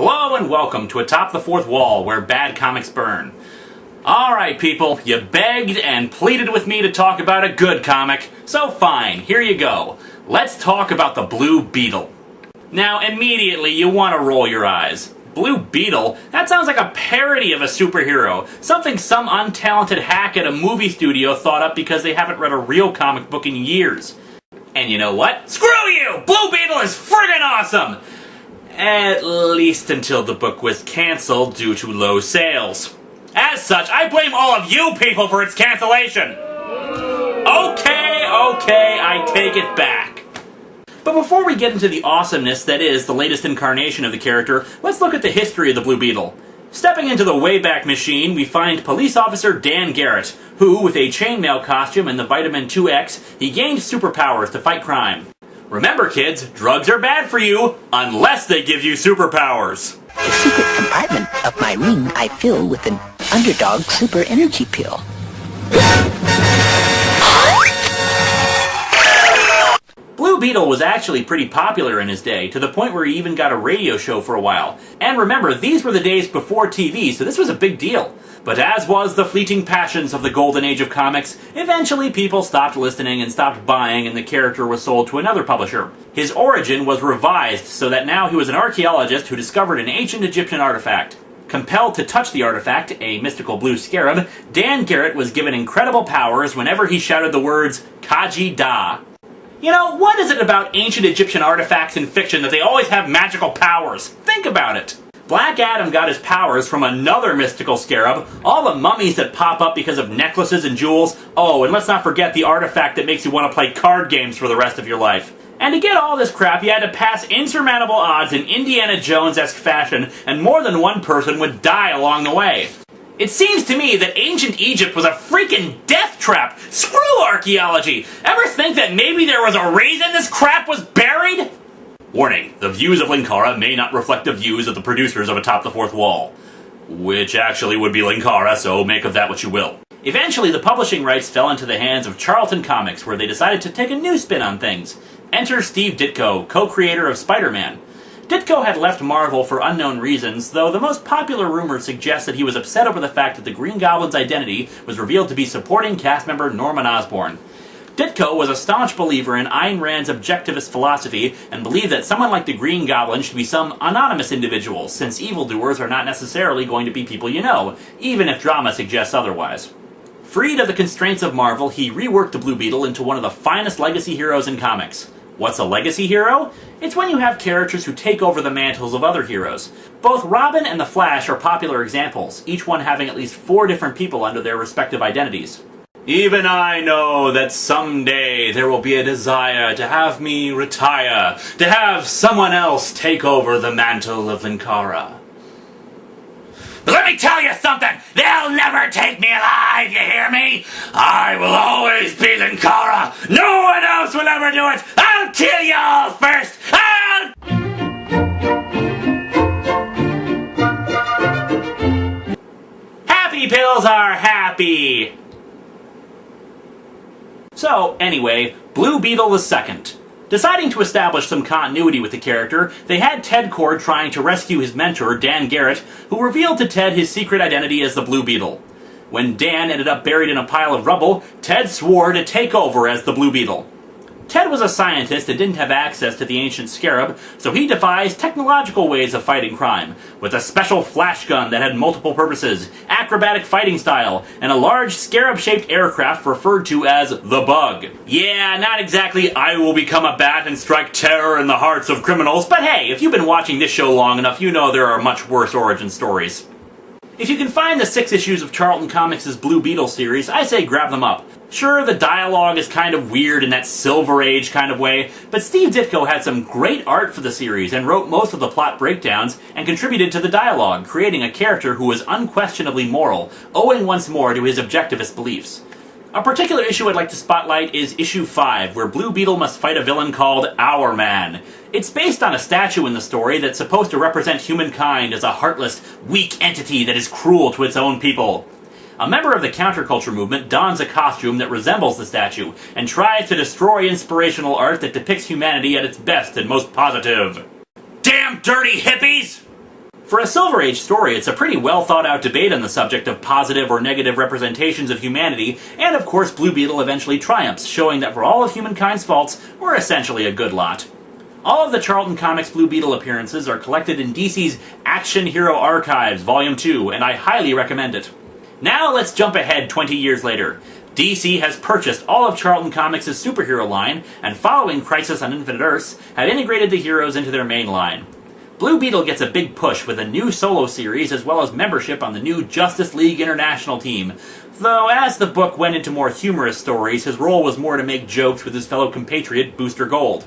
Hello and welcome to Atop the Fourth Wall, where bad comics burn. Alright people, you begged and pleaded with me to talk about a good comic, so fine, here you go. Let's talk about the Blue Beetle. Now immediately you want to roll your eyes. Blue Beetle? That sounds like a parody of a superhero. Something some untalented hack at a movie studio thought up because they haven't read a real comic book in years. And you know what? Screw you! Blue Beetle is friggin' awesome! At least until the book was cancelled due to low sales. As such, I blame all of you people for its cancellation! Okay, I take it back. But before we get into the awesomeness that is the latest incarnation of the character, let's look at the history of the Blue Beetle. Stepping into the Wayback Machine, we find police officer Dan Garrett, who, with a chainmail costume and the vitamin 2X, he gained superpowers to fight crime. Remember kids, drugs are bad for you, unless they give you superpowers. The secret compartment of my ring I fill with an underdog super energy pill. Blue Beetle was actually pretty popular in his day, to the point where he even got a radio show for a while. And remember, these were the days before TV, so this was a big deal. But as was the fleeting passions of the golden age of comics, eventually people stopped listening and stopped buying and the character was sold to another publisher. His origin was revised so that now he was an archaeologist who discovered an ancient Egyptian artifact. Compelled to touch the artifact, a mystical blue scarab, Dan Garrett was given incredible powers whenever he shouted the words, Kaji Da. You know, what is it about ancient Egyptian artifacts in fiction that they always have magical powers? Think about it! Black Adam got his powers from another mystical scarab, all the mummies that pop up because of necklaces and jewels, oh, and let's not forget the artifact that makes you want to play card games for the rest of your life. And to get all this crap, you had to pass insurmountable odds in Indiana Jones-esque fashion, and more than one person would die along the way. It seems to me that ancient Egypt was a freaking death trap! Screw archaeology! Ever think that maybe there was a reason this crap was buried? Warning, the views of Linkara may not reflect the views of the producers of Atop the Fourth Wall. Which actually would be Linkara, so make of that what you will. Eventually, the publishing rights fell into the hands of Charlton Comics, where they decided to take a new spin on things. Enter Steve Ditko, co-creator of Spider-Man. Ditko had left Marvel for unknown reasons, though the most popular rumor suggests that he was upset over the fact that the Green Goblin's identity was revealed to be supporting cast member Norman Osborn. Ditko was a staunch believer in Ayn Rand's objectivist philosophy and believed that someone like the Green Goblin should be some anonymous individual, since evildoers are not necessarily going to be people you know, even if drama suggests otherwise. Freed of the constraints of Marvel, he reworked the Blue Beetle into one of the finest legacy heroes in comics. What's a legacy hero? It's when you have characters who take over the mantles of other heroes. Both Robin and the Flash are popular examples, each one having at least 4 different people under their respective identities. Even I know that someday there will be a desire to have me retire, to have someone else take over the mantle of Linkara. But let me tell you something! They'll never take me alive, you hear me? I will always be Linkara! No one else will ever do it! I'll kill you all first! Happy pills are happy! So, anyway, Blue Beetle II. Deciding to establish some continuity with the character, they had Ted Kord trying to rescue his mentor, Dan Garrett, who revealed to Ted his secret identity as the Blue Beetle. When Dan ended up buried in a pile of rubble, Ted swore to take over as the Blue Beetle. Ted was a scientist and didn't have access to the ancient scarab, so he devised technological ways of fighting crime, with a special flash gun that had multiple purposes, acrobatic fighting style, and a large scarab-shaped aircraft referred to as the Bug. Yeah, not exactly I will become a bat and strike terror in the hearts of criminals, but hey, if you've been watching this show long enough, you know there are much worse origin stories. If you can find the 6 issues of Charlton Comics' Blue Beetle series, I say grab them up. Sure, the dialogue is kind of weird in that Silver Age kind of way, but Steve Ditko had some great art for the series and wrote most of the plot breakdowns and contributed to the dialogue, creating a character who was unquestionably moral, owing once more to his objectivist beliefs. A particular issue I'd like to spotlight is issue 5, where Blue Beetle must fight a villain called Our Man. It's based on a statue in the story that's supposed to represent humankind as a heartless, weak entity that is cruel to its own people. A member of the counterculture movement dons a costume that resembles the statue, and tries to destroy inspirational art that depicts humanity at its best and most positive. Damn dirty hippies! For a Silver Age story, it's a pretty well thought out debate on the subject of positive or negative representations of humanity, and of course Blue Beetle eventually triumphs, showing that for all of humankind's faults, we're essentially a good lot. All of the Charlton Comics Blue Beetle appearances are collected in DC's Action Hero Archives, Volume 2, and I highly recommend it. Now let's jump ahead 20 years later. DC has purchased all of Charlton Comics' superhero line, and following Crisis on Infinite Earths, have integrated the heroes into their main line. Blue Beetle gets a big push with a new solo series as well as membership on the new Justice League International team, though as the book went into more humorous stories, his role was more to make jokes with his fellow compatriot Booster Gold.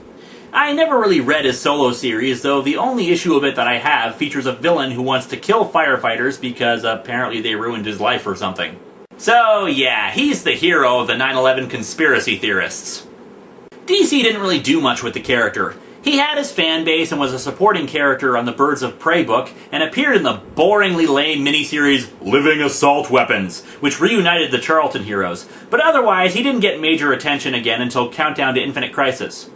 I never really read his solo series, though the only issue of it that I have features a villain who wants to kill firefighters because apparently they ruined his life or something. So yeah, he's the hero of the 9/11 conspiracy theorists. DC didn't really do much with the character. He had his fan base and was a supporting character on the Birds of Prey book, and appeared in the boringly lame miniseries Living Assault Weapons, which reunited the Charlton heroes, but otherwise he didn't get major attention again until Countdown to Infinite Crisis.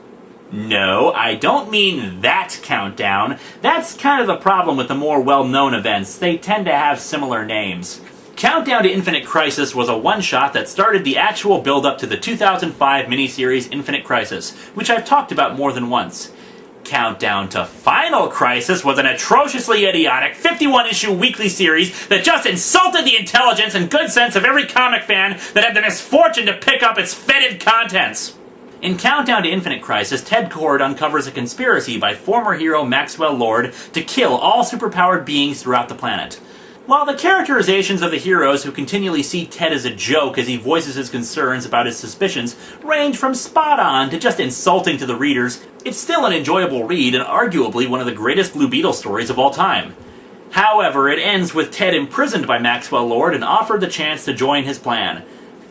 No, I don't mean that Countdown. That's kind of the problem with the more well-known events. They tend to have similar names. Countdown to Infinite Crisis was a one-shot that started the actual build-up to the 2005 miniseries Infinite Crisis, which I've talked about more than once. Countdown to Final Crisis was an atrociously idiotic 51-issue weekly series that just insulted the intelligence and good sense of every comic fan that had the misfortune to pick up its fetid contents. In Countdown to Infinite Crisis, Ted Kord uncovers a conspiracy by former hero Maxwell Lord to kill all superpowered beings throughout the planet. While the characterizations of the heroes who continually see Ted as a joke as he voices his concerns about his suspicions range from spot on to just insulting to the readers, it's still an enjoyable read and arguably one of the greatest Blue Beetle stories of all time. However, it ends with Ted imprisoned by Maxwell Lord and offered the chance to join his plan.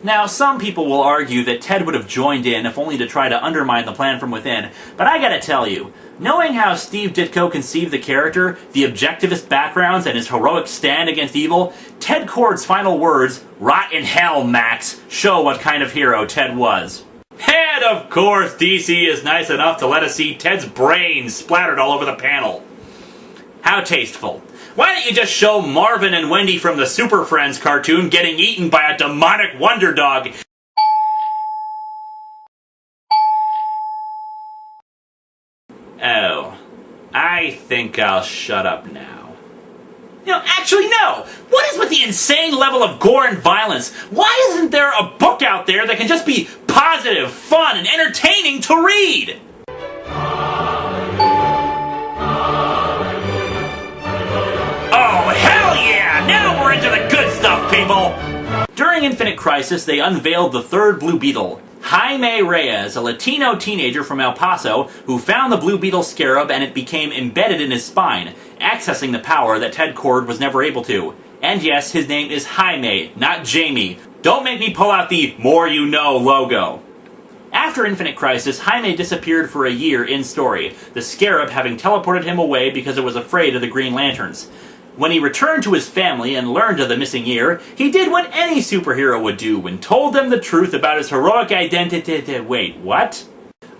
Now, some people will argue that Ted would have joined in if only to try to undermine the plan from within, but I gotta tell you, knowing how Steve Ditko conceived the character, the objectivist backgrounds, and his heroic stand against evil, Ted Kord's final words, "Rot in hell, Max," show what kind of hero Ted was. And of course, DC is nice enough to let us see Ted's brains splattered all over the panel. How tasteful. Why don't you just show Marvin and Wendy from the Super Friends cartoon getting eaten by a demonic wonder dog? Oh, I think I'll shut up now. You know, actually no! What is with the insane level of gore and violence? Why isn't there a book out there that can just be positive, fun, and entertaining to read? Oh, hell yeah! Now we're into the good stuff, people! During Infinite Crisis, they unveiled the third Blue Beetle, Jaime Reyes, a Latino teenager from El Paso who found the Blue Beetle scarab and it became embedded in his spine, accessing the power that Ted Kord was never able to. And yes, his name is Jaime, not Jamie. Don't make me pull out the "more you know" logo. After Infinite Crisis, Jaime disappeared for a year in story, the scarab having teleported him away because it was afraid of the Green Lanterns. When he returned to his family and learned of the missing year, he did what any superhero would do and told them the truth about his heroic identity. Wait, what?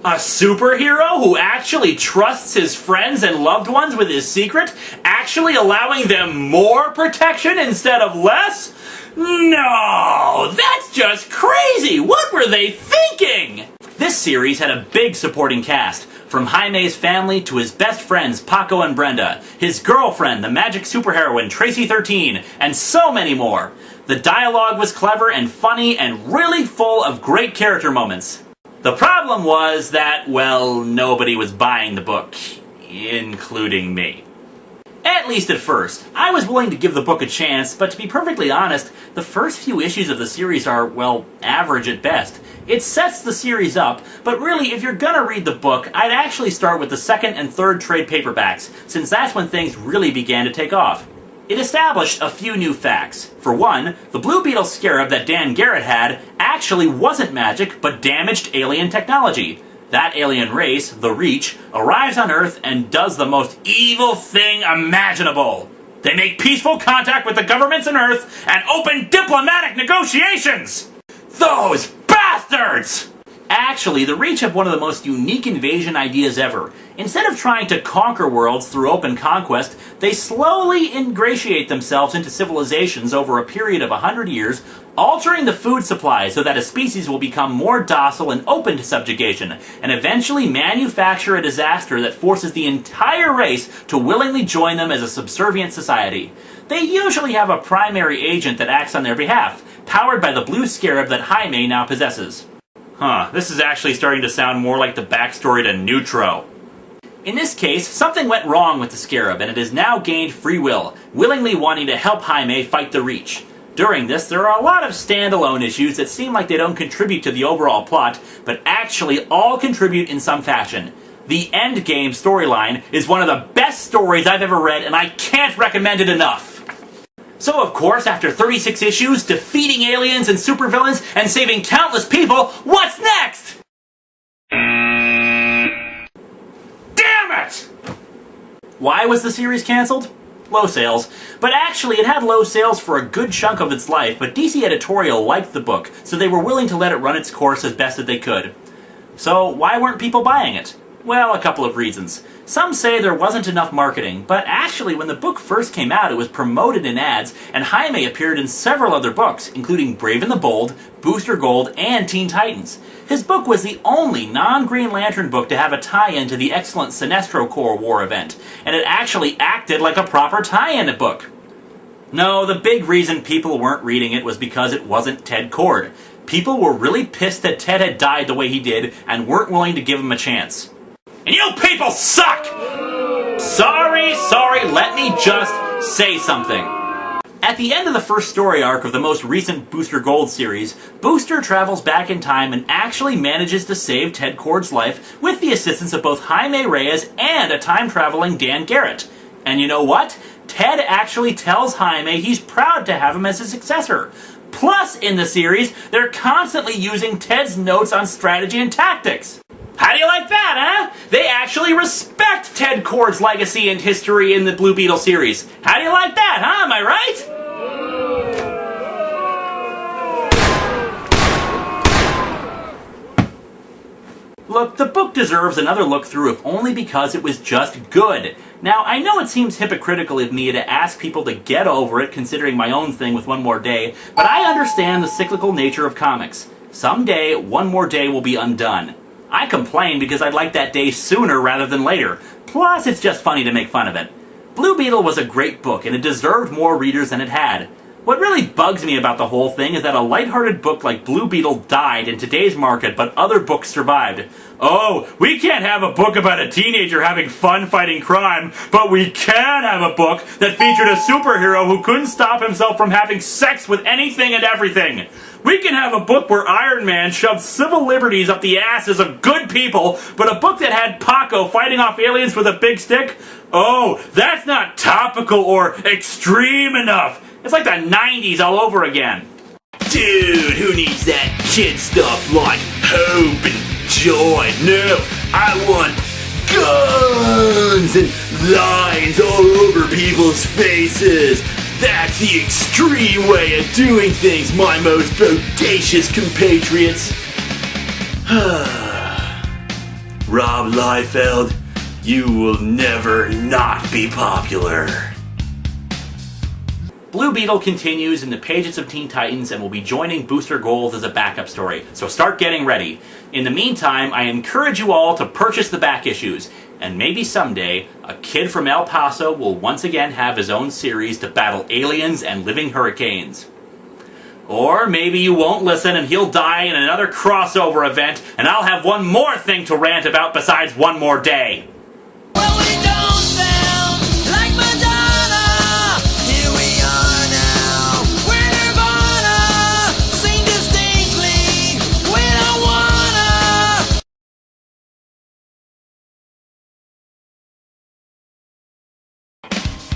A superhero who actually trusts his friends and loved ones with his secret? Actually allowing them more protection instead of less? No! That's just crazy! What were they thinking? This series had a big supporting cast, from Jaime's family to his best friends Paco and Brenda, his girlfriend, the magic superheroine Tracy 13, and so many more. The dialogue was clever and funny and really full of great character moments. The problem was that, well, nobody was buying the book, including me. At least at first. I was willing to give the book a chance, but to be perfectly honest, the first few issues of the series are, well, average at best. It sets the series up, but really, if you're gonna read the book, I'd actually start with the second and third trade paperbacks, since that's when things really began to take off. It established a few new facts. For one, the Blue Beetle scarab that Dan Garrett had actually wasn't magic, but damaged alien technology. That alien race, the Reach, arrives on Earth and does the most evil thing imaginable. They make peaceful contact with the governments on Earth and open diplomatic negotiations! Those bastards! actually the reach of one of the most unique invasion ideas ever. Instead of trying to conquer worlds through open conquest, they slowly ingratiate themselves into civilizations over a period of 100 years, altering the food supply so that a species will become more docile and open to subjugation, and eventually manufacture a disaster that forces the entire race to willingly join them as a subservient society. They usually have a primary agent that acts on their behalf, powered by the blue scarab that Jaime now possesses. This is actually starting to sound more like the backstory to Neutro. In this case, something went wrong with the scarab, and it has now gained free will, willingly wanting to help Jaime fight the Reach. During this, there are a lot of standalone issues that seem like they don't contribute to the overall plot, but actually all contribute in some fashion. The endgame storyline is one of the best stories I've ever read, and I can't recommend it enough. So of course, after 36 issues, defeating aliens and supervillains, and saving countless people, what's next? Damn it! Why was the series cancelled? Low sales. But actually, it had low sales for a good chunk of its life, but DC Editorial liked the book, so they were willing to let it run its course as best as they could. So why weren't people buying it? Well, a couple of reasons. Some say there wasn't enough marketing, but actually when the book first came out it was promoted in ads, and Jaime appeared in several other books, including Brave and the Bold, Booster Gold, and Teen Titans. His book was the only non-Green Lantern book to have a tie-in to the excellent Sinestro Corps War event, and it actually acted like a proper tie-in book. No, the big reason people weren't reading it was because it wasn't Ted Kord. People were really pissed that Ted had died the way he did, and weren't willing to give him a chance. And you people suck! Sorry, let me just say something. At the end of the first story arc of the most recent Booster Gold series, Booster travels back in time and actually manages to save Ted Kord's life with the assistance of both Jaime Reyes and a time-traveling Dan Garrett. And you know what? Ted actually tells Jaime he's proud to have him as his successor. Plus, in the series, they're constantly using Ted's notes on strategy and tactics. How do you like that, huh? They actually respect Ted Kord's legacy and history in the Blue Beetle series. How do you like that, huh? Am I right? Look, the book deserves another look through if only because it was just good. Now, I know it seems hypocritical of me to ask people to get over it considering my own thing with One More Day, but I understand the cyclical nature of comics. Someday, One More Day will be undone. I complain because I'd like that day sooner rather than later. Plus, it's just funny to make fun of it. Blue Beetle was a great book, and it deserved more readers than it had. What really bugs me about the whole thing is that a lighthearted book like Blue Beetle died in today's market, but other books survived. Oh, we can't have a book about a teenager having fun fighting crime, but we can have a book that featured a superhero who couldn't stop himself from having sex with anything and everything. We can have a book where Iron Man shoved civil liberties up the asses of good people, but a book that had Paco fighting off aliens with a big stick? Oh, that's not topical or extreme enough. It's like the 90s all over again. Dude, who needs that kid stuff like hope and joy? No, I want guns and lines all over people's faces. That's the extreme way of doing things, my most bodacious compatriots. Rob Liefeld, you will never not be popular. Blue Beetle continues in the pages of Teen Titans and will be joining Booster Gold as a backup story, so start getting ready. In the meantime, I encourage you all to purchase the back issues, and maybe someday, a kid from El Paso will once again have his own series to battle aliens and living hurricanes. Or maybe you won't listen and he'll die in another crossover event, and I'll have one more thing to rant about besides One More Day. Well, we don't sound like Madonna. Here we are now. We're Nirvana. Sing distinctly when I wanna.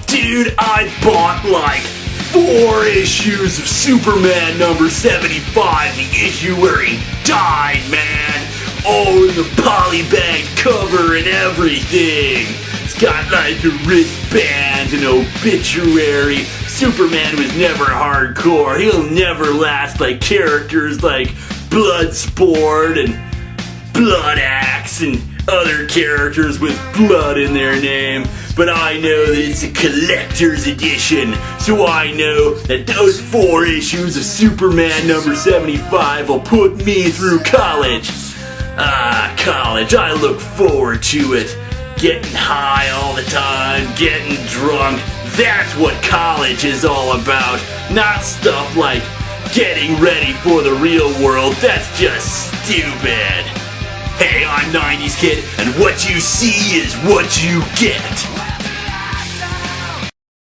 Dude, I bought like 4 issues of Superman number 75, the issue where he died, man. Oh, the polybagged cover and everything. It's got like a wristband, an obituary. Superman was never hardcore. He'll never last like characters like Bloodsport and Blood Axe and other characters with blood in their name, but I know that it's a collector's edition, so I know that those 4 issues of Superman number 75 will put me through college. Ah, college, I look forward to it. Getting high all the time, getting drunk, that's what college is all about. Not stuff like getting ready for the real world, that's just stupid. Hey, I'm 90s Kid, and what you see is what you get.